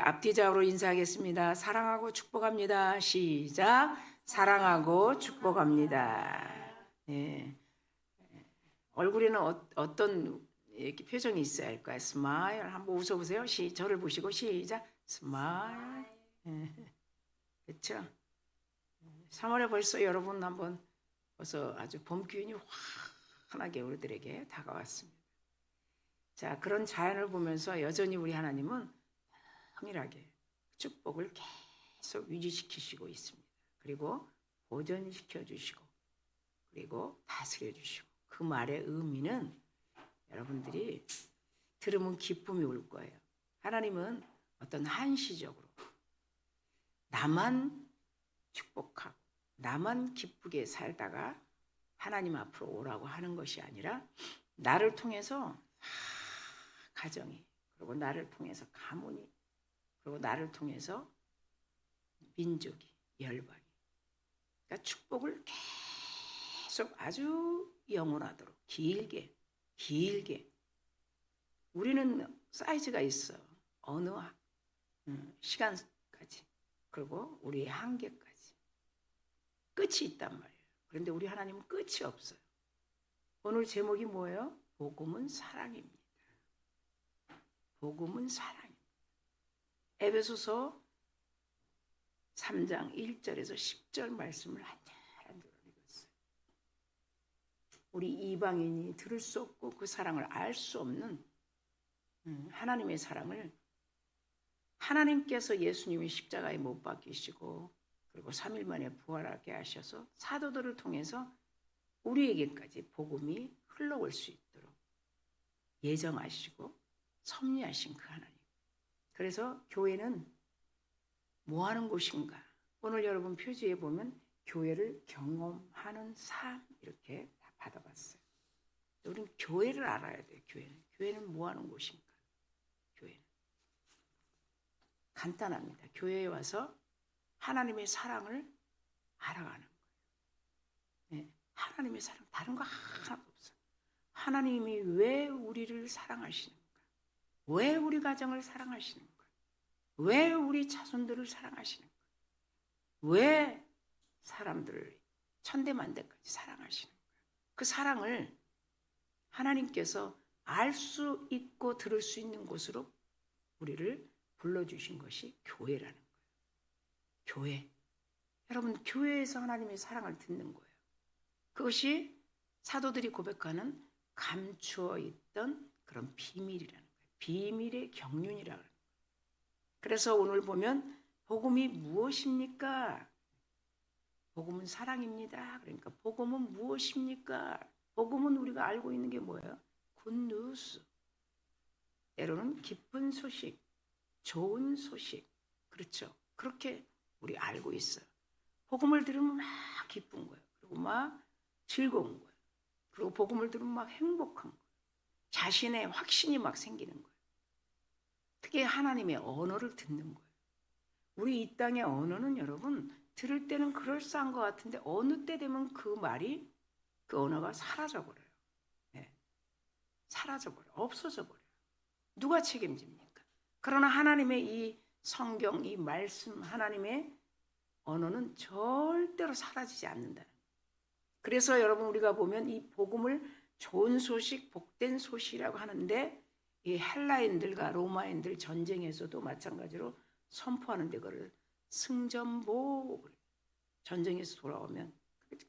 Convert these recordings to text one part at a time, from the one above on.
앞뒤 좌우로 인사하겠습니다. 사랑하고 축복합니다. 시작. 사랑하고 축복합니다. 네. 얼굴에는 어떤 이렇게 표정이 있어야 할까요? 스마일. 한번 웃어보세요. 저를 보시고 시작. 스마일. 그렇죠? 3월에 벌써 여러분 한번 벌써 아주 봄 기운이 환하게 우리들에게 다가왔습니다. 자, 그런 자연을 보면서 여전히 우리 하나님은 동일하게 축복을 계속 유지시키시고 있습니다. 그리고 보존시켜 주시고 그리고 다스려 주시고 그 말의 의미는 여러분들이 들으면 기쁨이 올 거예요. 하나님은 어떤 한시적으로 나만 축복하고 나만 기쁘게 살다가 하나님 앞으로 오라고 하는 것이 아니라 나를 통해서 가정이 그리고 나를 통해서 가문이 그리고 나를 통해서 민족이 열방이 그러니까 축복을 계속 아주 영원하도록 길게 우리는 사이즈가 있어. 어느 시간까지 그리고 우리의 한계까지 끝이 있단 말이에요. 그런데 우리 하나님은 끝이 없어요. 오늘 제목이 뭐예요? 복음은 사랑입니다. 복음은 사랑입니다. 에베소서 3장 1절에서 10절 말씀을 한절 읽었어요. 우리 이방인이 들을 수 없고 그 사랑을 알 수 없는 하나님의 사랑을 하나님께서 예수님이 십자가에 못 박히시고 그리고 3일 만에 부활하게 하셔서 사도들을 통해서 우리에게까지 복음이 흘러올 수 있도록 예정하시고 섭리하신 그 하나님. 그래서 교회는 뭐 하는 곳인가? 오늘 여러분 표지에 보면 교회를 경험하는 삶 이렇게 다 받아봤어요. 우리는 교회를 알아야 돼요. 교회는 뭐 하는 곳인가? 교회는 간단합니다. 교회에 와서 하나님의 사랑을 알아가는 거예요. 네, 하나님의 사랑 다른 거 하나도 없어요. 하나님이 왜 우리를 사랑하시는가? 왜 우리 가정을 사랑하시는가? 왜 우리 자손들을 사랑하시는가? 왜 사람들을 천대만대까지 사랑하시는가? 그 사랑을 하나님께서 알 수 있고 들을 수 있는 곳으로 우리를 불러주신 것이 교회라는 거예요. 교회. 여러분, 교회에서 하나님의 사랑을 듣는 거예요. 그것이 사도들이 고백하는 감추어 있던 그런 비밀이라는 거예요. 비밀의 경륜이라는 거예요. 그래서 오늘 보면 복음이 무엇입니까? 복음은 사랑입니다. 그러니까 복음은 무엇입니까? 복음은 우리가 알고 있는 게 뭐예요? 굿뉴스. 때로는 기쁜 소식, 좋은 소식. 그렇죠. 그렇게 우리 알고 있어요. 복음을 들으면 막 기쁜 거예요. 그리고 막 즐거운 거예요. 그리고 복음을 들으면 막 행복한 거예요. 자신의 확신이 막 생기는 거예요. 특히 하나님의 언어를 듣는 거예요. 우리 이 땅의 언어는 여러분 들을 때는 그럴싸한 것 같은데 어느 때 되면 그 말이 그 언어가 사라져버려요. 네. 사라져버려요. 없어져버려요. 누가 책임집니까? 그러나 하나님의 이 성경, 이 말씀, 하나님의 언어는 절대로 사라지지 않는다는 거예요. 그래서 여러분 우리가 보면 이 복음을 좋은 소식, 복된 소식이라고 하는데 이 헬라인들과 로마인들 전쟁에서도 마찬가지로 선포하는데 그걸 승전보 전쟁에서 돌아오면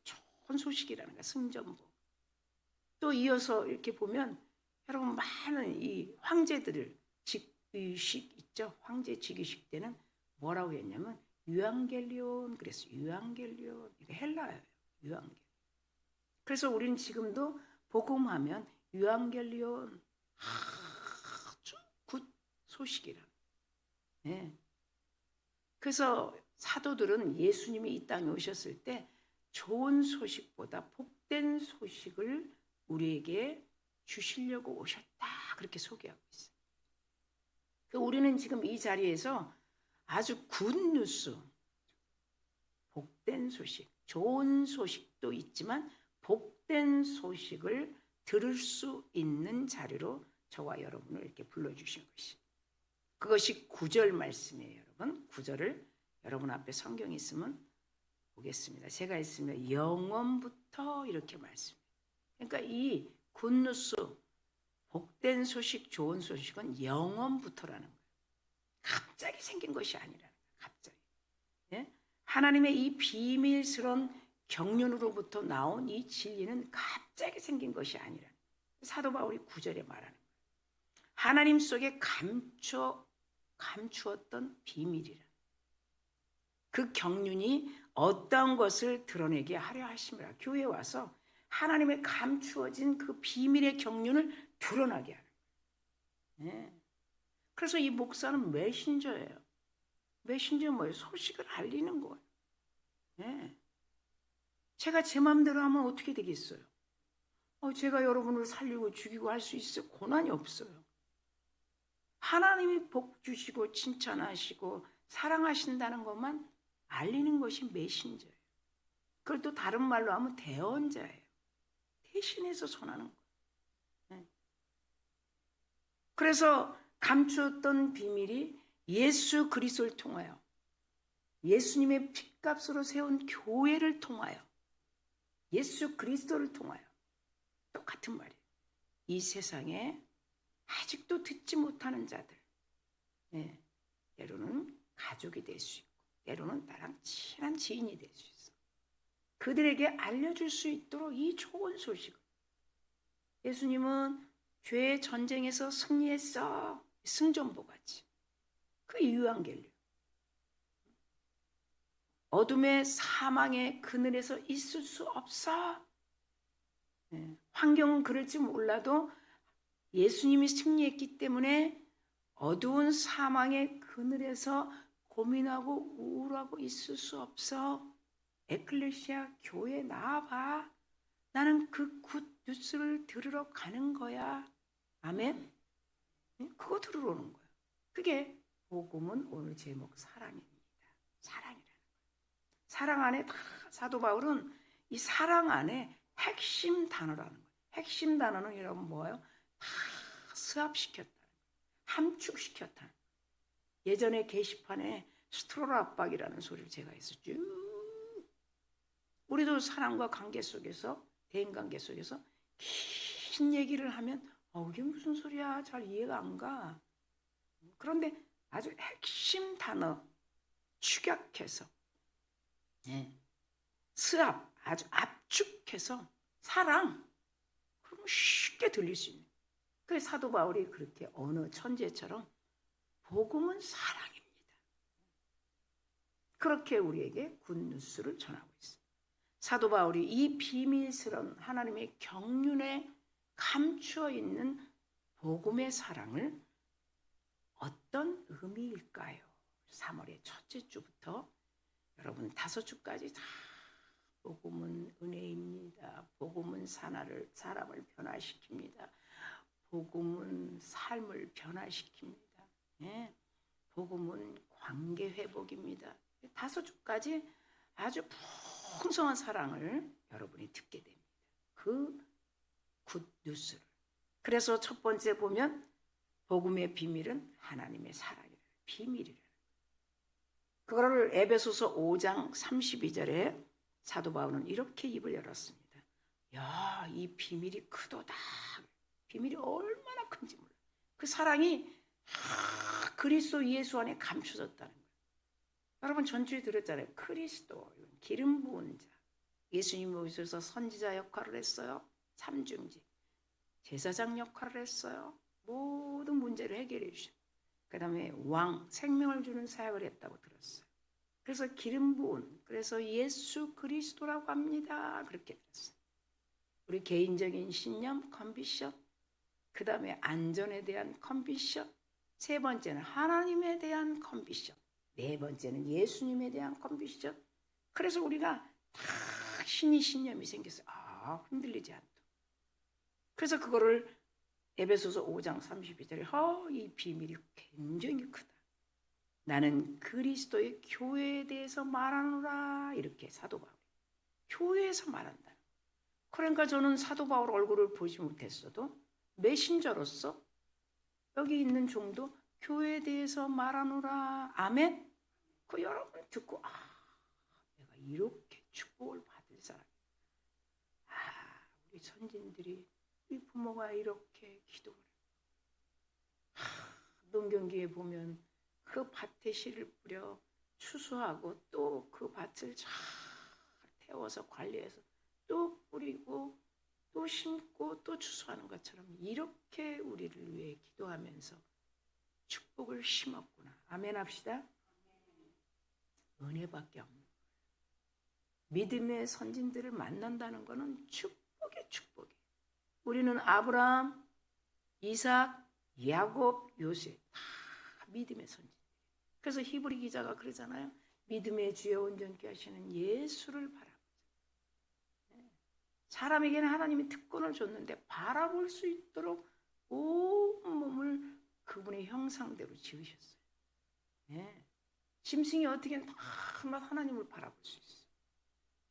좋은 소식이라는 거야. 승전보. 또 이어서 이렇게 보면 여러분 많은 이 황제들을 즉위식 있죠. 황제 즉위식 때는 뭐라고 했냐면 유앙겔리온 그래서 유앙겔리온 이게 헬라예요. 유앙겔. 그래서 우리는 지금도 복음하면 유앙겔리온 아주 굿 소식이라. 네. 그래서 사도들은 예수님이 이 땅에 오셨을 때 좋은 소식보다 복된 소식을 우리에게 주시려고 오셨다. 그렇게 소개하고 있어요. 우리는 지금 이 자리에서 아주 굿뉴스, 복된 소식, 좋은 소식도 있지만 복된 소식을 들을 수 있는 자리로 저와 여러분을 이렇게 불러주신 것이. 그것이 9절 말씀이에요, 여러분. 9절을 여러분 앞에 성경이 있으면 보겠습니다. 제가 있으면 영원부터 이렇게 말씀해요. 그러니까 이 굿뉴스, 복된 소식, 좋은 소식은 영원부터라는 거예요. 갑자기 생긴 것이 아니라는 거예요. 갑자기. 예? 하나님의 이 비밀스러운 경륜으로부터 나온 이 진리는 갑자기 생긴 것이 아니라는 거예요. 사도 바울이 9절에 말하는 거예요. 하나님 속에 감추었던 비밀이라. 그 경륜이 어떤 것을 드러내게 하려 하심이라. 교회에 와서 하나님의 감추어진 그 비밀의 경륜을 드러나게 하는 거예요. 네. 그래서 이 목사는 메신저예요. 메신저 뭐예요? 소식을 알리는 거예요. 네. 제가 제 마음대로 하면 어떻게 되겠어요? 제가 여러분을 살리고 죽이고 할 수 있어요? 고난이 없어요. 하나님이 복 주시고 칭찬하시고 사랑하신다는 것만 알리는 것이 메신저예요. 그걸 또 다른 말로 하면 대언자예요. 대신해서 전하는 거예요. 네. 그래서 감추었던 비밀이 예수 그리스도를 통하여, 예수님의 핏값으로 세운 교회를 통하여, 예수 그리스도를 통하여, 똑같은 말이에요. 이 세상에 아직도 듣지 못하는 자들, 네, 때로는 가족이 될 수 있고 때로는 나랑 친한 지인이 될 수 있어. 그들에게 알려줄 수 있도록 이 좋은 소식을, 예수님은 죄의 전쟁에서 승리했어, 승전보같이 그 유한겔리, 어둠의 사망의 그늘에서 있을 수 없어. 네, 환경은 그럴지 몰라도 예수님이 승리했기 때문에 어두운 사망의 그늘에서 고민하고 우울하고 있을 수 없어. 에클레시아 교회에 나와봐. 나는 그 굿 뉴스를 들으러 가는 거야. 아멘. 그거 들으러 오는 거야. 그게 복음은 오늘 제목 사랑입니다. 사랑이라는 거예요. 사랑 안에 다, 사도 바울은 이 사랑 안에 핵심 단어라는 거예요. 핵심 단어는 여러분 뭐예요? 다 수합시켰다는 거예요. 함축시켰다는 거예요. 예전에 게시판에 스트롤 압박이라는 소리를 제가 했었죠. 우리도 사랑과 관계 속에서, 대인관계 속에서 긴 얘기를 하면 이게 무슨 소리야, 잘 이해가 안 가. 그런데 아주 핵심 단어 축약해서, 수압, 아주 압축해서 사랑, 그러면 쉽게 들릴 수 있는. 그래서 사도 바울이 그렇게 어느 천재처럼 복음은 사랑입니다. 그렇게 우리에게 굿뉴스를 전하고 있습니다. 사도 바울이 이 비밀스러운 하나님의 경륜에 감추어 있는 복음의 사랑을 어떤 의미일까요? 3월의 첫째 주부터 여러분 5주까지 다 복음은 은혜입니다. 복음은 사람을 변화시킵니다. 복음은 삶을 변화시킵니다. 네. 복음은 관계 회복입니다. 5주까지 아주 풍성한 사랑을 여러분이 듣게 됩니다. 그 굿뉴스를. 그래서 첫 번째 보면 복음의 비밀은 하나님의 사랑이라는 비밀이라는. 그거를 에베소서 5장 32절에 사도 바울은 이렇게 입을 열었습니다. 야, 이 비밀이 크도다. 비밀이 얼마나 큰지 몰라. 그 사랑이 그리스도 예수 안에 감춰졌다는 거예요. 여러분 전주에 들었잖아요. 그리스도, 기름 부은 자. 예수님이 오셔서 선지자 역할을 했어요. 삼중지. 제사장 역할을 했어요. 모든 문제를 해결해 주셨어요. 그 다음에 왕, 생명을 주는 사역을 했다고 들었어요. 그래서 기름 부은, 그래서 예수 그리스도라고 합니다. 그렇게 들었어요. 우리 개인적인 신념, 컨비션, 그 다음에 안전에 대한 컨비션, 세 번째는 하나님에 대한 컨비션, 네 번째는 예수님에 대한 컨비션. 그래서 우리가 다 신이 신념이 생겼어요. 흔들리지 않도록. 그래서 그거를 에베소서 5장 32절에 이 비밀이 굉장히 크다. 나는 그리스도의 교회에 대해서 말하노라. 이렇게 사도 바울 교회에서 말한다. 그러니까 저는 사도 바울 얼굴을 보지 못했어도 메신저로서 여기 있는 종도 교회에 대해서 말하노라. 아멘. 그 여러분 듣고 내가 이렇게 축복을 받을 사람. 우리 선진들이 우리 부모가 이렇게 기도를 농경기에 보면 그 밭에 씨를 뿌려 추수하고 또 그 밭을 잘 태워서 관리해서 또 뿌리고 또 심고 또 추수하는 것처럼 이렇게 우리를 위해 기도하면서 축복을 심었구나. 아멘 합시다. 은혜밖에 없는 거예요. 믿음의 선진들을 만난다는 것은 축복의 축복이에요. 우리는 아브라함, 이삭, 야곱, 요셉 다 믿음의 선진. 그래서 히브리 기자가 그러잖아요. 믿음의 주에 온전케 하시는 예수를 바라보자. 사람에게는 하나님이 특권을 줬는데 바라볼 수 있도록 온 몸을 그분의 형상대로 지으셨어요. 짐승이 어떻게든 다 하나님을 바라볼 수 있어요.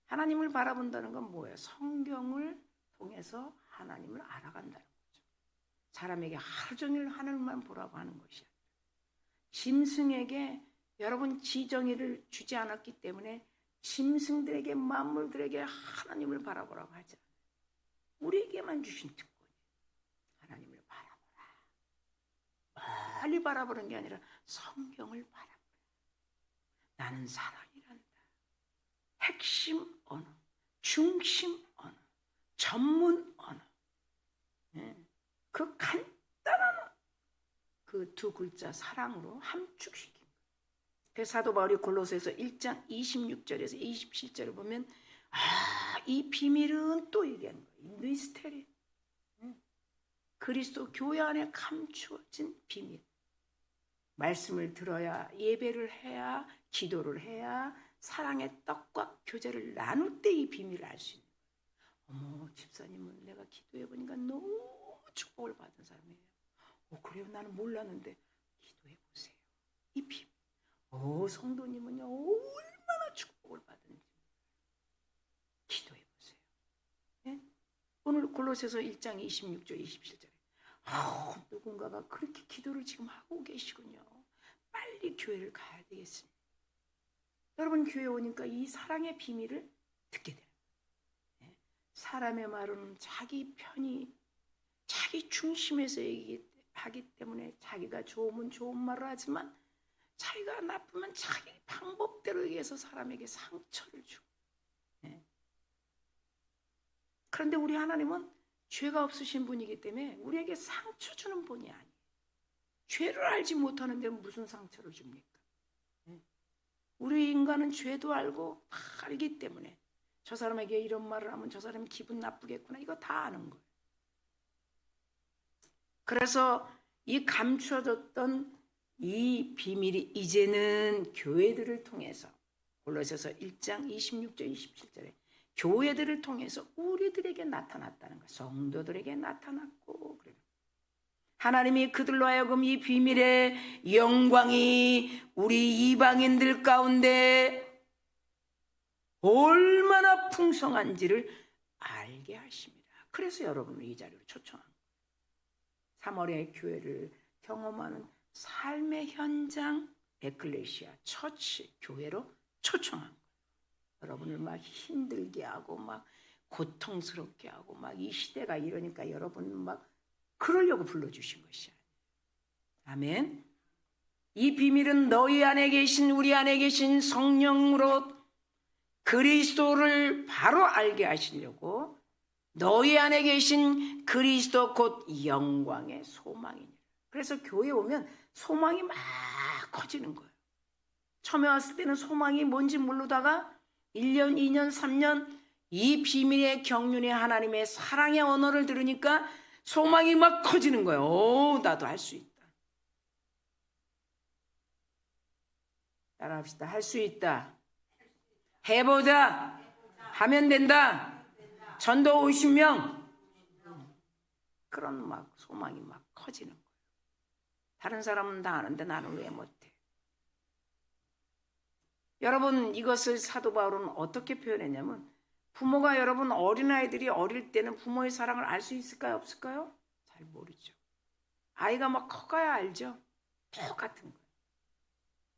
하나님을 바라본다는 건 뭐예요? 성경을 통해서 하나님을 알아간다는 거죠. 사람에게 하루 종일 하늘만 보라고 하는 것이 아니라 짐승에게 여러분 지정의를 주지 않았기 때문에 짐승들에게 만물들에게 하나님을 바라보라고 하지 않아요. 우리에게만 주신 특권이에요. 하나님을 바라보라. 빨리 바라보는 게 아니라 성경을 바라보라. 나는 사랑이란다. 핵심 언어, 중심 언어, 전문 언어. 그 간단한 그 두 글자 사랑으로 함축시킨 거예요. 그래서 사도 바울이 골로새서 1장 26절에서 27절을 보면 이 비밀은 또 얘기하는 거예요. 미스테리. 그리스도 교회 안에 감추어진 비밀. 말씀을 들어야, 예배를 해야, 기도를 해야, 사랑의 떡과 교제를 나눌 때 이 비밀을 알 수 있는 거예요. 어머, 집사님은 내가 기도해 보니까 너무 축복을 받은 사람이에요. 그래요? 나는 몰랐는데 기도해 보세요. 이 비밀. 성도님은요 얼마나 축복을 받은지 기도해 보세요. 네? 오늘 골로새서 1장 26절 27절에 누군가가 그렇게 기도를 지금 하고 계시군요. 빨리 교회를 가야 되겠습니다. 여러분 교회 오니까 이 사랑의 비밀을 듣게 돼요. 네? 사람의 말은 자기 편이 자기 중심에서 얘기하기 때문에 자기가 좋으면 좋은 말을 하지만 자기가 나쁘면 자기 방법대로 얘기해서 사람에게 상처를 주고. 네. 그런데 우리 하나님은 죄가 없으신 분이기 때문에 우리에게 상처 주는 분이 아니에요. 죄를 알지 못하는데 무슨 상처를 줍니까? 네. 우리 인간은 죄도 알고 다 알기 때문에 저 사람에게 이런 말을 하면 저 사람이 기분 나쁘겠구나 이거 다 아는 거예요. 그래서 이 감춰졌던 이 비밀이 이제는 교회들을 통해서 골로새서 1장 26절 27절에 교회들을 통해서 우리들에게 나타났다는 거예요. 성도들에게 나타났고 그래요. 하나님이 그들로 하여금 이 비밀의 영광이 우리 이방인들 가운데 얼마나 풍성한지를 알게 하십니다. 그래서 여러분을 이 자리로 초청합니다. 3월의 교회를 경험하는 삶의 현장 에클레시아 처치 교회로 초청한 거예요. 여러분을 막 힘들게 하고 막 고통스럽게 하고 막 이 시대가 이러니까 여러분 막 그러려고 불러주신 것이 아니에요. 아멘. 이 비밀은 너희 안에 계신 우리 안에 계신 성령으로 그리스도를 바로 알게 하시려고 너희 안에 계신 그리스도 곧 영광의 소망이니라. 그래서 교회에 오면 소망이 막 커지는 거예요. 처음에 왔을 때는 소망이 뭔지 모르다가 1년, 2년, 3년 이 비밀의 경륜의 하나님의 사랑의 언어를 들으니까 소망이 막 커지는 거예요. 나도 할 수 있다. 따라합시다. 할 수 있다. 해보자. 하면 된다. 전도 50명. 그런 막 소망이 막 커지는 거예요. 다른 사람은 다 아는데 나는 왜 못해? 여러분 이것을 사도 바울은 어떻게 표현했냐면 부모가 여러분 어린아이들이 어릴 때는 부모의 사랑을 알 수 있을까요? 없을까요? 잘 모르죠. 아이가 막 커가야 알죠. 똑같은 거예요.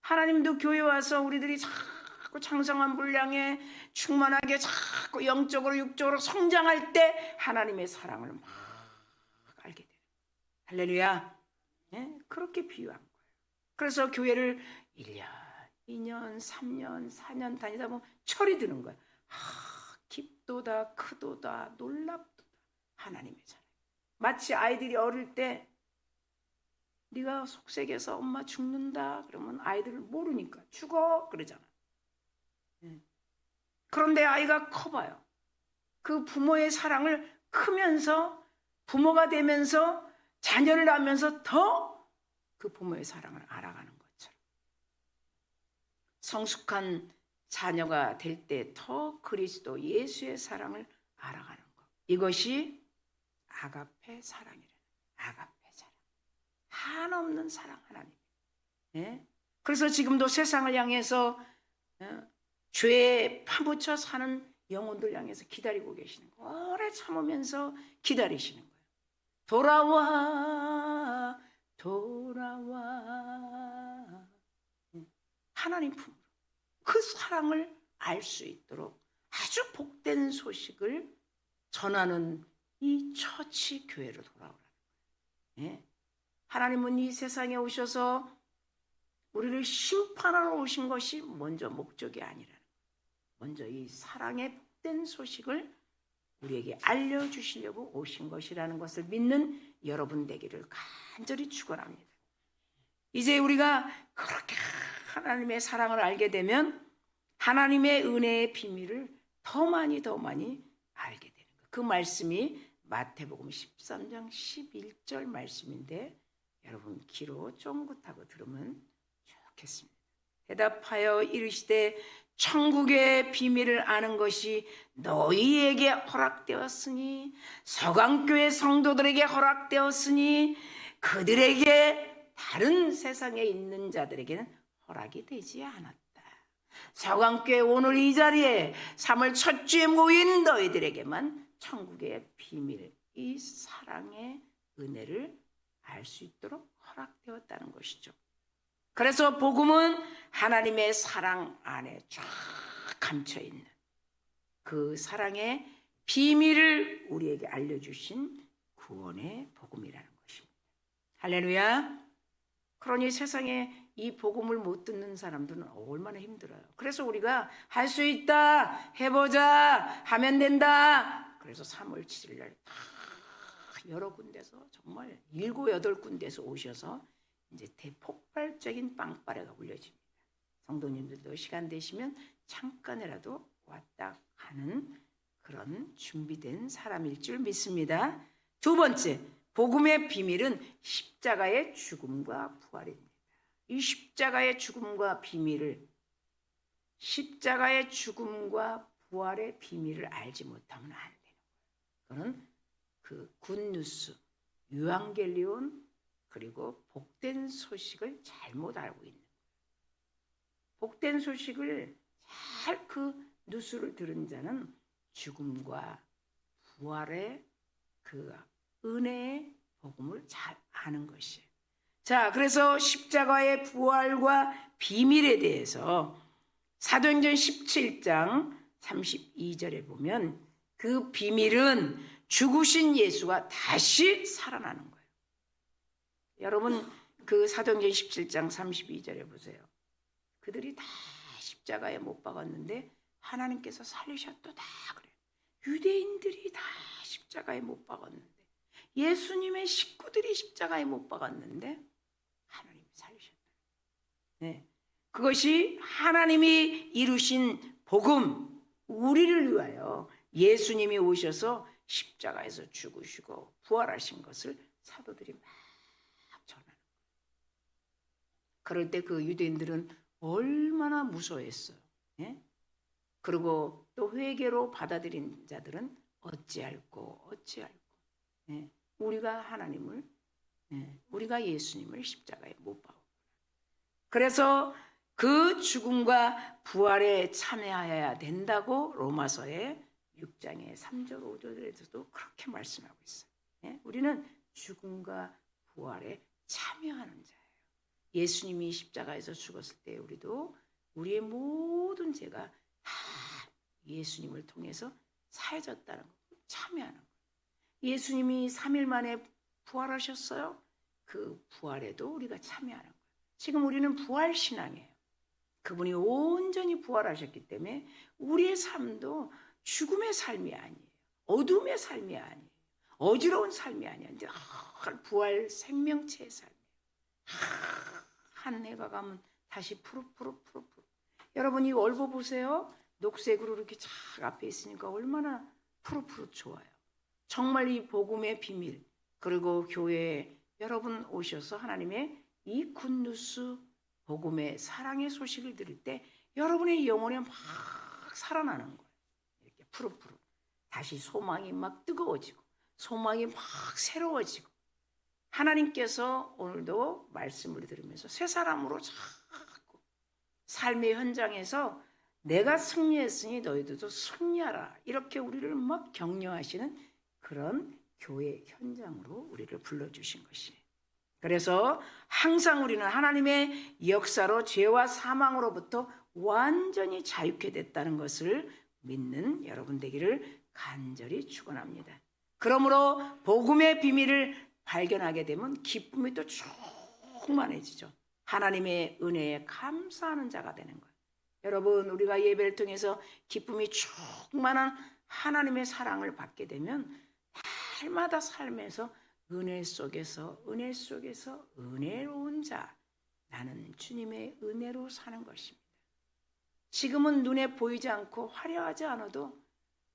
하나님도 교회 와서 우리들이 자꾸 창성한 분량에 충만하게 자꾸 영적으로 육적으로 성장할 때 하나님의 사랑을 막 알게 돼요. 할렐루야. 네? 그렇게 비유한 거예요. 그래서 교회를 1년, 2년, 3년, 4년 다니다 보면 철이 드는 거예요. 깊도다, 크도다, 놀랍도다. 하나님의 사랑. 마치 아이들이 어릴 때 네가 속색에서 엄마 죽는다 그러면 아이들을 모르니까 죽어 그러잖아. 그런데 아이가 커봐요. 그 부모의 사랑을 크면서 부모가 되면서 자녀를 낳으면서 더 그 부모의 사랑을 알아가는 것처럼 성숙한 자녀가 될 때 더 그리스도 예수의 사랑을 알아가는 것. 이것이 아가페 사랑이라는 아가페 사랑. 한없는 사랑 하나님. 예? 그래서 지금도 세상을 향해서 죄에 파묻혀 사는 영혼들 향해서 기다리고 계시는 거예요. 오래 참으면서 기다리시는 거예요. 돌아와 돌아와. 하나님 품으로 그 사랑을 알 수 있도록 아주 복된 소식을 전하는 이 처치 교회로 돌아오라는 거예요. 예? 하나님은 이 세상에 오셔서 우리를 심판하러 오신 것이 먼저 목적이 아니라는 거예요. 먼저 이 사랑의 복된 소식을 우리에게 알려주시려고 오신 것이라는 것을 믿는 여러분 되기를 간절히 축원합니다. 이제 우리가 그렇게 하나님의 사랑을 알게 되면 하나님의 은혜의 비밀을 더 많이 알게 되는 거예요. 그 말씀이 마태복음 13장 11절 말씀인데 여러분 귀로 쫑긋하고 들으면 좋겠습니다. 대답하여 이르시되 천국의 비밀을 아는 것이 너희에게 허락되었으니 서강교회 성도들에게 허락되었으니 그들에게 다른 세상에 있는 자들에게는 허락이 되지 않았다. 서강교회 오늘 이 자리에 3월 첫 주에 모인 너희들에게만 천국의 비밀, 이 사랑의 은혜를 알 수 있도록 허락되었다는 것이죠. 그래서 복음은 하나님의 사랑 안에 쫙 감춰 있는 그 사랑의 비밀을 우리에게 알려주신 구원의 복음이라는 것입니다. 할렐루야. 그러니 세상에 이 복음을 못 듣는 사람들은 얼마나 힘들어요. 그래서 우리가 할 수 있다, 해보자, 하면 된다. 그래서 3월 7일 날 여러 군데서 정말 7, 8군데서 오셔서 이제 대폭발적인 빵빠레가 울려집니다. 성도님들도 시간 되시면 잠깐이라도 왔다 가는 그런 준비된 사람일 줄 믿습니다. 두 번째, 복음의 비밀은 십자가의 죽음과 부활입니다. 이 십자가의 죽음과 비밀을, 십자가의 죽음과 부활의 비밀을 알지 못하면 안 되는 거예요. 그거는 그 굿뉴스, 유앙겔리온 그리고 복된 소식을 잘못 알고 있는 거예요. 복된 소식을 잘 그 뉴스를 들은 자는 죽음과 부활의 그 은혜의 복음을 잘 아는 것이에요. 자, 그래서 십자가의 부활과 비밀에 대해서 사도행전 17장 32절에 보면 그 비밀은 죽으신 예수가 다시 살아나는 거예요. 여러분 그 사도행전 17장 32절에 보세요. 그들이 다 십자가에 못 박았는데 하나님께서 살리셨도다 그래요. 유대인들이 다 십자가에 못 박았는데, 예수님의 식구들이 십자가에 못 박았는데 하나님이 살리셨다. 네, 그것이 하나님이 이루신 복음, 우리를 위하여 예수님이 오셔서 십자가에서 죽으시고 부활하신 것을 사도들이 막 전하는 거예요. 그럴 때 그 유대인들은 얼마나 무서워했어요. 예? 그리고 또 회개로 받아들인 자들은 어찌할꼬. 예? 우리가 하나님을, 우리가 예수님을 십자가에 못 박았구나. 그래서 그 죽음과 부활에 참여해야 된다고 로마서의 6장의 3절 5절에서도 그렇게 말씀하고 있어요. 예? 우리는 죽음과 부활에 참여하는 자예요. 예수님이 십자가에서 죽었을 때 우리도 우리의 모든 죄가 다 예수님을 통해서 사해졌다는 거 참여하는 거예요. 예수님이 3일 만에 부활하셨어요. 그 부활에도 우리가 참여하는 거예요. 지금 우리는 부활신앙이에요. 그분이 온전히 부활하셨기 때문에 우리의 삶도 죽음의 삶이 아니에요. 어둠의 삶이 아니에요. 어지러운 삶이 아니에요. 이제 부활 생명체의 삶이에요. 한 해가 가면 다시 푸르푸르. 여러분 이 얼굴 보세요. 녹색으로 이렇게 쫙 앞에 있으니까 얼마나 푸르푸르 좋아요. 정말 이 복음의 비밀, 그리고 교회에 여러분 오셔서 하나님의 이 굿뉴스 복음의 사랑의 소식을 들을 때 여러분의 영혼이 막 살아나는 거예요. 이렇게 푸르푸르. 다시 소망이 막 뜨거워지고 소망이 막 새로워지고 하나님께서 오늘도 말씀을 들으면서 새 사람으로 자꾸 삶의 현장에서 내가 승리했으니 너희들도 승리하라. 이렇게 우리를 막 격려하시는 그런 교회 현장으로 우리를 불러주신 것이에요. 그래서 항상 우리는 하나님의 역사로 죄와 사망으로부터 완전히 자유케 됐다는 것을 믿는 여러분 되기를 간절히 축원합니다. 그러므로 복음의 비밀을 발견하게 되면 기쁨이 또 충만해지죠. 하나님의 은혜에 감사하는 자가 되는 거예요. 여러분 우리가 예배를 통해서 기쁨이 충만한 하나님의 사랑을 받게 되면 날마다 삶에서 은혜 속에서 은혜로운 자, 나는 주님의 은혜로 사는 것입니다. 지금은 눈에 보이지 않고 화려하지 않아도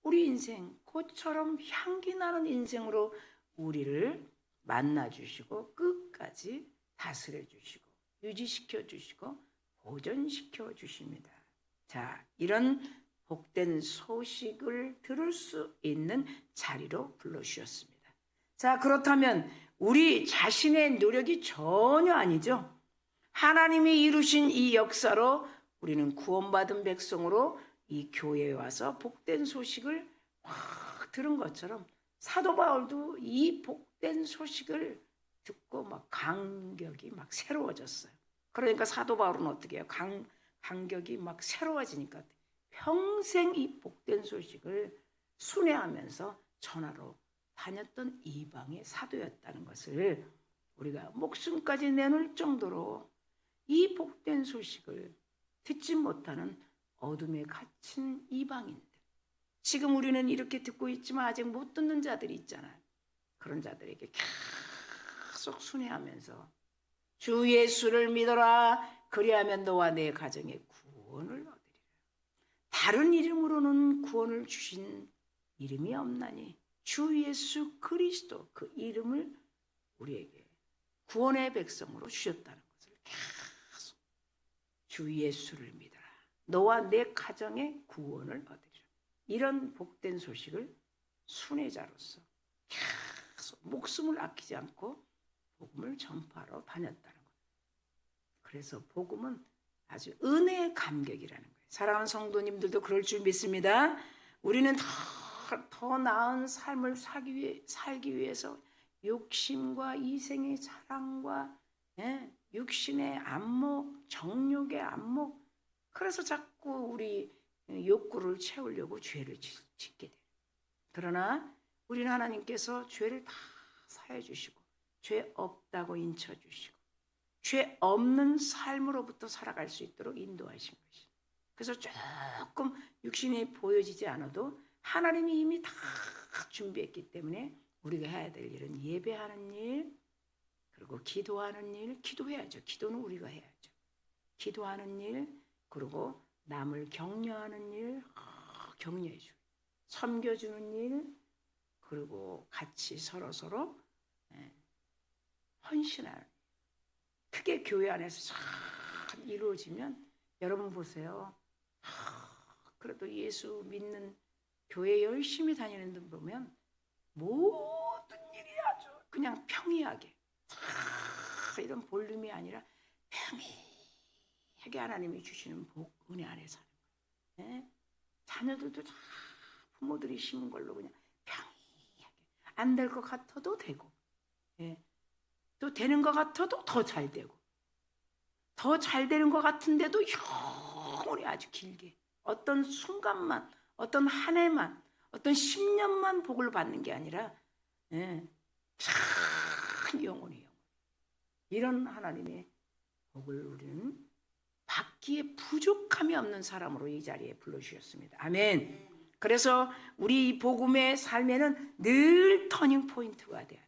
우리 인생 꽃처럼 향기 나는 인생으로 우리를 만나주시고 끝까지 다스려 주시고 유지시켜 주시고 보존시켜 주십니다. 자, 이런 복된 소식을 들을 수 있는 자리로 불러주셨습니다. 자, 그렇다면 우리 자신의 노력이 전혀 아니죠. 하나님이 이루신 이 역사로 우리는 구원받은 백성으로 이 교회에 와서 복된 소식을 확 들은 것처럼 사도 바울도 이 복된 소식을 듣고 막 감격이 막 새로워졌어요. 그러니까 사도 바울은 어떻게 해요? 감격이 막 새로워지니까 평생 이 복된 소식을 순회하면서 전하러 다녔던 이방의 사도였다는 것을 우리가 목숨까지 내놓을 정도로 이 복된 소식을 듣지 못하는 어둠에 갇힌 이방인들. 지금 우리는 이렇게 듣고 있지만 아직 못 듣는 자들이 있잖아요. 그런 자들에게 계속 순회하면서 주 예수를 믿어라. 그리하면 너와 내 가정에 구원을 얻으리라. 다른 이름으로는 구원을 주신 이름이 없나니 주 예수 그리스도 그 이름을 우리에게 구원의 백성으로 주셨다는 것을 계속 주 예수를 믿어라. 너와 내 가정에 구원을 얻으리라. 이런 복된 소식을 순회자로서 계속 목숨을 아끼지 않고 복음을 전파하러 다녔다는 것. 그래서 복음은 아주 은혜의 감격이라는 거예요. 사랑하는 성도님들도 그럴 줄 믿습니다. 우리는 더 나은 삶을 살기 위해서 욕심과 이생의 자랑과 육신의 안목, 정욕의 안목, 그래서 자꾸 우리 욕구를 채우려고 죄를 짓게 돼요. 그러나 우리는 하나님께서 죄를 다 사해 주시고 죄 없다고 인쳐 주시고 죄 없는 삶으로부터 살아갈 수 있도록 인도하신 것이죠. 그래서 조금 육신이 보여지지 않아도 하나님이 이미 다 준비했기 때문에 우리가 해야 될 일은 예배하는 일, 그리고 기도하는 일, 기도해야죠. 기도는 우리가 해야죠. 기도하는 일, 그리고 남을 격려하는 일, 격려해주고 섬겨주는 일, 그리고 같이 서로 헌신하는. 크게 교회 안에서 잘 이루어지면 여러분 보세요. 그래도 예수 믿는 교회 열심히 다니는 분 보면 모든 일이 아주 그냥 평이하게 이런 볼륨이 아니라 평이하게 하나님이 주시는 복, 은혜 안에 사는 거예요. 자녀들도 다 부모들이 심은 걸로 그냥 평이하게 안 될 것 같아도 되고 또 되는 것 같아도 더 잘 되고 더 잘 되는 것 같은데도 영원히 아주 길게 어떤 순간만, 어떤 한 해만, 어떤 10년만 복을 받는 게 아니라 참 영원히 이런 하나님의 복을 우리는 받기에 부족함이 없는 사람으로 이 자리에 불러주셨습니다. 아멘. 그래서 우리 이 복음의 삶에는 늘 터닝 포인트가 돼야 돼요.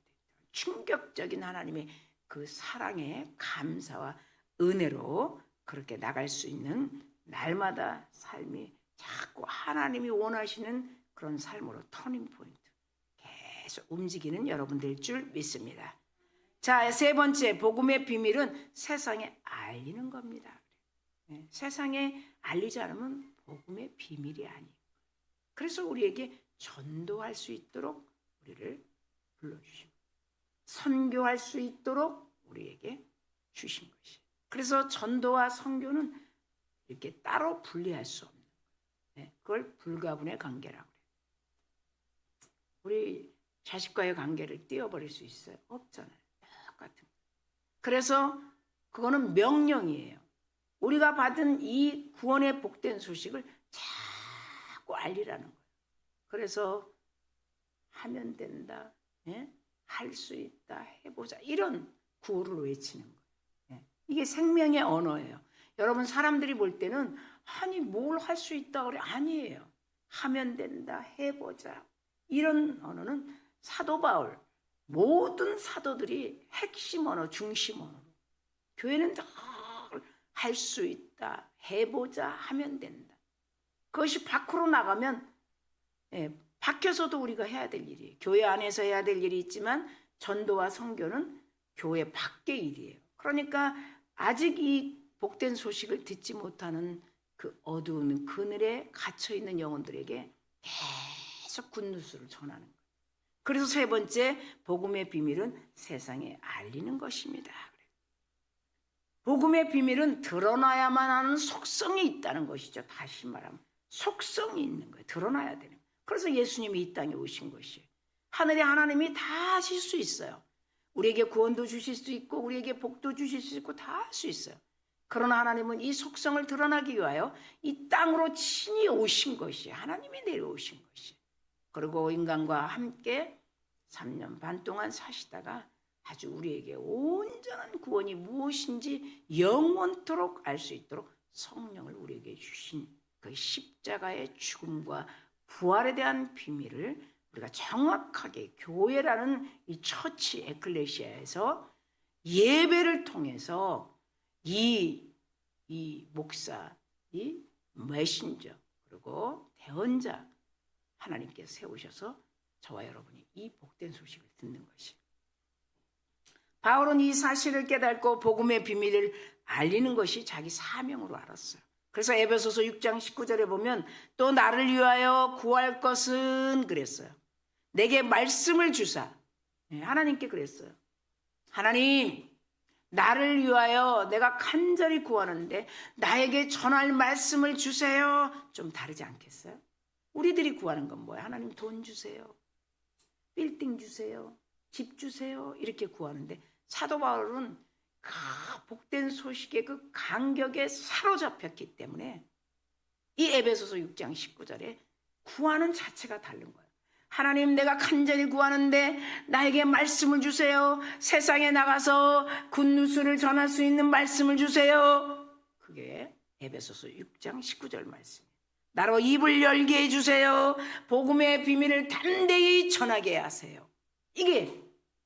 충격적인 하나님의 그 사랑의 감사와 은혜로 그렇게 나갈 수 있는 날마다 삶이 자꾸 하나님이 원하시는 그런 삶으로 터닝 포인트 계속 움직이는 여러분들 줄 믿습니다. 자, 세 번째 복음의 비밀은 세상에 알리는 겁니다. 세상에 알리지 않으면 복음의 비밀이 아니에요. 그래서 우리에게 전도할 수 있도록 우리를 불러주시고 선교할 수 있도록 우리에게 주신 것이에요. 그래서 전도와 선교는 이렇게 따로 분리할 수 없는 거예요. 그걸 불가분의 관계라고 그래요. 우리 자식과의 관계를 띄워버릴 수 있어요? 없잖아요. 똑같은. 그래서 그거는 명령이에요. 우리가 받은 이 구원의 복된 소식을 자꾸 알리라는 거예요. 그래서 하면 된다, 할 수 있다, 해보자 이런 구호를 외치는 거예요. 이게 생명의 언어예요. 여러분 사람들이 볼 때는 아니 뭘 할 수 있다 그래? 아니에요. 하면 된다, 해보자 이런 언어는 사도 바울 모든 사도들이 핵심 언어, 중심 언어로 교회는 할 수 있다, 해보자, 하면 된다. 그것이 밖으로 나가면 밖에서도 우리가 해야 될 일이에요. 교회 안에서 해야 될 일이 있지만 전도와 선교는 교회 밖의 일이에요. 그러니까 아직 이 복된 소식을 듣지 못하는 그 어두운 그늘에 갇혀있는 영혼들에게 계속 굿뉴스를 전하는 거예요. 그래서 세 번째 복음의 비밀은 세상에 알리는 것입니다. 복음의 비밀은 드러나야만 하는 속성이 있다는 것이죠. 다시 말하면 속성이 있는 거예요. 드러나야 되는 거예요. 그래서 예수님이 이 땅에 오신 것이에요. 하늘의 하나님이 다 하실 수 있어요. 우리에게 구원도 주실 수 있고 우리에게 복도 주실 수 있고 다 할 수 있어요. 그러나 하나님은 이 속성을 드러나기 위하여 이 땅으로 친히 오신 것이에요. 하나님이 내려오신 것이에요. 그리고 인간과 함께 3년 반 동안 사시다가 아주 우리에게 온전한 구원이 무엇인지 영원토록 알 수 있도록 성령을 우리에게 주신 그 십자가의 죽음과 부활에 대한 비밀을 우리가 정확하게 교회라는 이 처치 에클레시아에서 예배를 통해서 이 목사, 이 메신저 그리고 대언자 하나님께서 세우셔서 저와 여러분이 이 복된 소식을 듣는 것이. 바울은 이 사실을 깨닫고 복음의 비밀을 알리는 것이 자기 사명으로 알았어요. 그래서 에베소서 6장 19절에 보면 또 나를 위하여 구할 것은 그랬어요. 내게 말씀을 주사. 하나님께 그랬어요. 하나님, 나를 위하여 내가 간절히 구하는데 나에게 전할 말씀을 주세요. 좀 다르지 않겠어요? 우리들이 구하는 건 뭐야? 하나님 돈 주세요. 빌딩 주세요. 집 주세요. 이렇게 구하는데 사도 바울은 그 복된 소식의 그 간격에 사로잡혔기 때문에 이 에베소서 6장 19절에 구하는 자체가 다른 거예요. 하나님, 내가 간절히 구하는데 나에게 말씀을 주세요. 세상에 나가서 굿뉴스를 전할 수 있는 말씀을 주세요. 그게 에베소서 6장 19절 말씀이에요. 나로 입을 열게 해주세요. 복음의 비밀을 담대히 전하게 하세요. 이게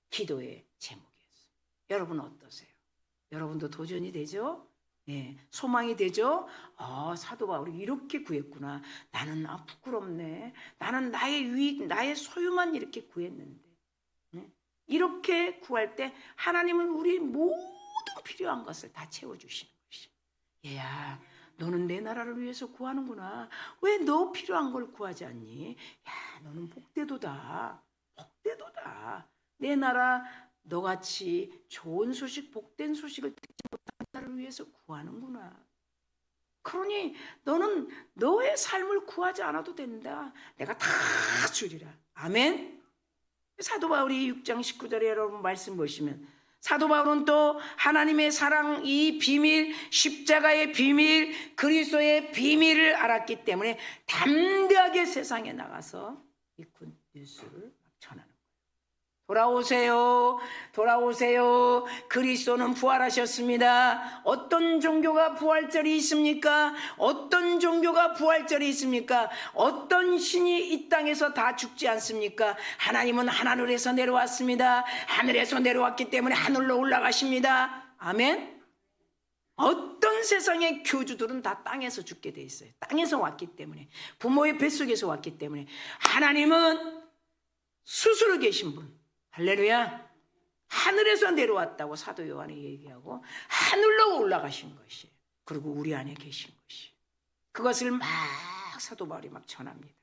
기도의 제목이었어요. 여러분 어떠세요? 여러분도 도전이 되죠? 소망이 되죠? 사도 바울이 이렇게 구했구나. 나는 부끄럽네. 나는 나의 소유만 이렇게 구했는데. 이렇게 구할 때 하나님은 우리 모든 필요한 것을 다 채워주시는 것이죠. 얘야, 너는 내 나라를 위해서 구하는구나. 왜 너 필요한 걸 구하지 않니? 야, 너는 복되도다. 복되도다. 내 나라 너같이 좋은 소식, 복된 소식을 듣지 못한 나를 위해서 구하는구나. 그러니 너는 너의 삶을 구하지 않아도 된다. 내가 다 주리라. 아멘. 사도 바울이 6장 19절에 여러분 말씀 보시면 사도 바울은 또 하나님의 사랑, 이 비밀, 십자가의 비밀, 그리스도의 비밀을 알았기 때문에 담대하게 세상에 나가서 이 굿뉴스를 전하는 거예요. 돌아오세요. 돌아오세요. 그리스도는 부활하셨습니다. 어떤 종교가 부활절이 있습니까? 어떤 종교가 부활절이 있습니까? 어떤 신이 이 땅에서 다 죽지 않습니까? 하나님은 하늘에서 내려왔습니다. 하늘에서 내려왔기 때문에 하늘로 올라가십니다. 아멘. 어떤 세상의 교주들은 다 땅에서 죽게 돼 있어요. 땅에서 왔기 때문에, 부모의 뱃속에서 왔기 때문에. 하나님은 스스로 계신 분, 할렐루야, 하늘에서 내려왔다고 사도 요한이 얘기하고 하늘로 올라가신 것이에요. 그리고 우리 안에 계신 것이에요. 그것을 막 사도 바울이 막 전합니다.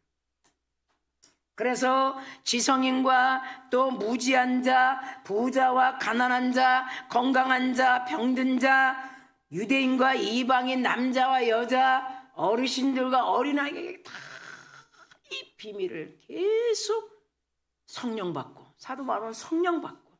그래서 지성인과 또 무지한 자, 부자와 가난한 자, 건강한 자, 병든 자, 유대인과 이방인, 남자와 여자, 어르신들과 어린아이에게 다 이 비밀을 계속 성령 받고, 사도 바울은 성령 받고,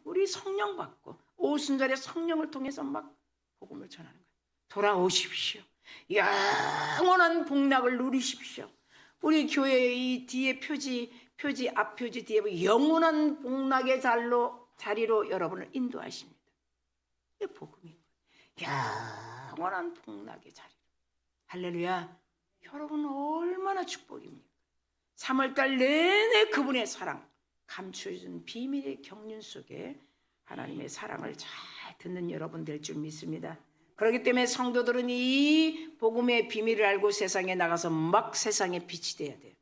우리 성령 받고 오순절에 성령을 통해서 막 복음을 전하는 거예요. 돌아오십시오. 영원한 복락을 누리십시오. 우리 교회 이 뒤에 표지 앞 표지 뒤에 영원한 복락의 자리로 여러분을 인도하십니다. 이게 복음인 거예요. 영원한 복락의 자리. 할렐루야. 여러분 얼마나 축복입니까? 3월달 내내 그분의 사랑 감추어진 비밀의 경륜 속에 하나님의 사랑을 잘 듣는 여러분 될 줄 믿습니다. 그렇기 때문에 성도들은 이 복음의 비밀을 알고 세상에 나가서 막 세상에 빛이 돼야 돼요.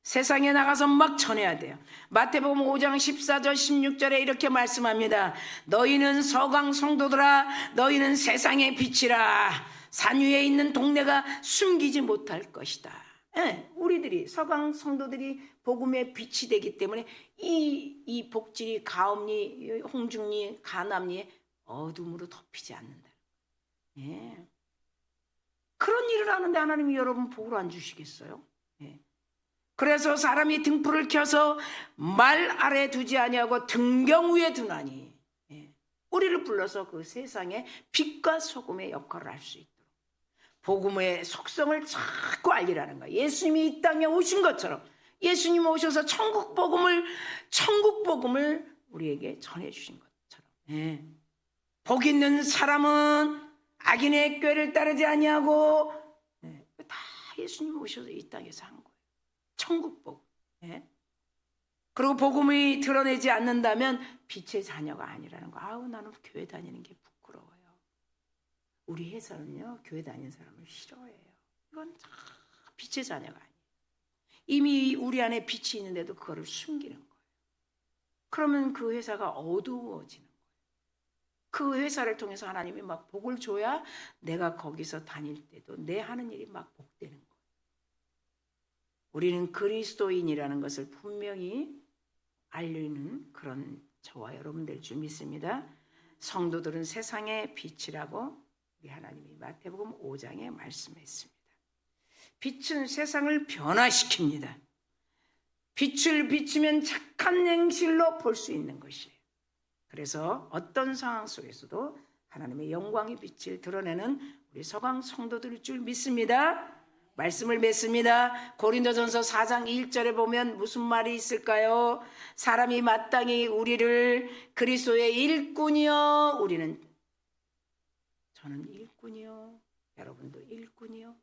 세상에 나가서 막 전해야 돼요. 마태복음 5장 14절 16절에 이렇게 말씀합니다. 너희는 서강 성도들아, 너희는 세상의 빛이라. 산 위에 있는 동네가 숨기지 못할 것이다. 우리들이 서강 성도들이 복음의 빛이 되기 때문에 이 복지리, 가업리, 홍중리, 가남리에 어둠으로 덮이지 않는다. 그런 일을 하는데 하나님이 여러분 복을 안 주시겠어요? 그래서 사람이 등불을 켜서 말 아래 두지 아니하고 등경 위에 두나니, 우리를 불러서 그 세상에 빛과 소금의 역할을 할 수 있도록 복음의 속성을 자꾸 알리라는 거예요. 예수님이 이 땅에 오신 것처럼 예수님 오셔서 천국 복음을 우리에게 전해주신 것처럼, 복 있는 사람은 악인의 꾀를 따르지 아니하고, 다 예수님 오셔서 이 땅에서 한 거예요. 천국 복음. 그리고 복음이 드러내지 않는다면 빛의 자녀가 아니라는 거. 아우, 나는 교회 다니는 게 부끄러워요. 우리 회사는요, 교회 다니는 사람을 싫어해요. 이건 다 빛의 자녀가 아니에요. 이미 우리 안에 빛이 있는데도 그거를 숨기는 거예요. 그러면 그 회사가 어두워지는 거예요. 그 회사를 통해서 하나님이 막 복을 줘야 내가 거기서 다닐 때도 내 하는 일이 막 복되는 거예요. 우리는 그리스도인이라는 것을 분명히 알리는 그런 저와 여러분 될 줄 믿습니다. 성도들은 세상의 빛이라고 우리 하나님이 마태복음 5장에 말씀했습니다. 빛은 세상을 변화시킵니다. 빛을 비추면 착한 행실로 볼 수 있는 것이에요. 그래서 어떤 상황 속에서도 하나님의 영광의 빛을 드러내는 우리 서강 성도들일 줄 믿습니다. 말씀을 맺습니다. 고린도전서 4장 1절에 보면 무슨 말이 있을까요? 사람이 마땅히 우리를 그리스도의 일꾼이요, 저는 일꾼이요, 여러분도 일꾼이요.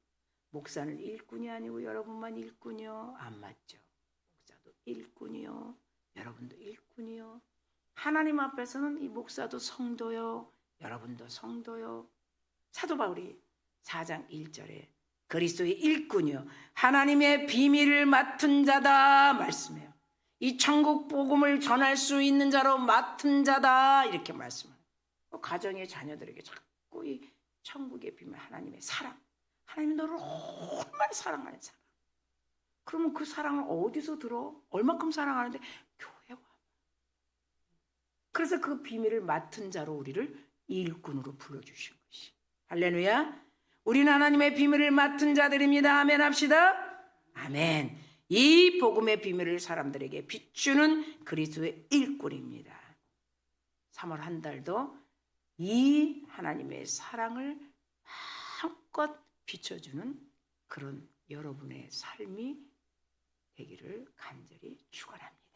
목사는 일꾼이 아니고 여러분만 일꾼이요. 안 맞죠? 목사도 일꾼이요, 여러분도 일꾼이요. 하나님 앞에서는 이 목사도 성도요, 여러분도 성도요. 사도 바울이 4장 1절에 그리스도의 일꾼이요, 하나님의 비밀을 맡은 자다 말씀해요. 이 천국 복음을 전할 수 있는 자로 맡은 자다 이렇게 말씀해요. 가정의 자녀들에게 자꾸 이 천국의 비밀, 하나님의 사랑, 하나님이 너를 얼마나 사랑하는 사람. 그러면 그 사랑을 어디서 들어? 얼마큼 사랑하는데? 교회 와. 그래서 그 비밀을 맡은 자로 우리를 일꾼으로 불러주신 것이. 할렐루야. 우리는 하나님의 비밀을 맡은 자들입니다. 아멘 합시다. 아멘. 이 복음의 비밀을 사람들에게 비추는 그리스도의 일꾼입니다. 3월 한 달도 이 하나님의 사랑을 마음껏 비춰주는 그런 여러분의 삶이 되기를 간절히 축원합니다.